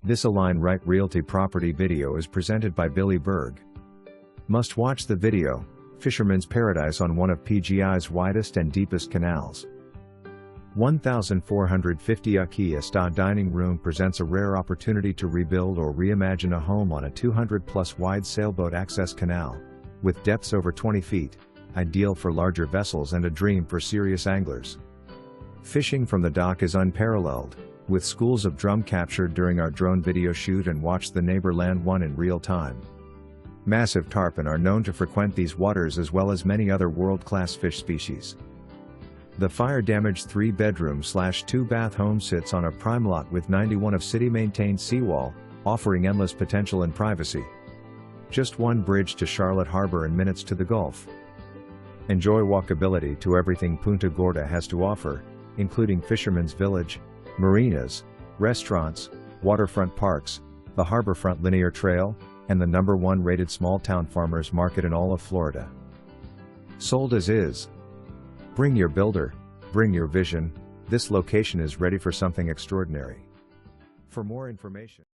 This Align Right Realty property video is presented by Billy Berg. Must watch the video, Fisherman's Paradise on one of PGI's widest and deepest canals. 1450 Aqui Esta dining room presents a rare opportunity to rebuild or reimagine a home on a 200-plus wide sailboat-access canal, with depths over 20 feet, ideal for larger vessels and a dream for serious anglers. Fishing from the dock is unparalleled, with schools of drum captured during our drone video shoot and watch the neighbor land one in real time. Massive tarpon are known to frequent these waters as well as many other world-class fish species. The fire-damaged 3-bedroom/2-bath home sits on a prime lot with 91 of city-maintained seawall, offering endless potential and privacy. Just one bridge to Charlotte Harbor and minutes to the Gulf. Enjoy walkability to everything Punta Gorda has to offer, including Fisherman's Village, marinas, restaurants, waterfront parks, the Harborfront Linear Trail, and the #1 rated small-town farmers market in all of Florida. Sold as is. Bring your builder, bring your vision, this location is ready for something extraordinary. For more information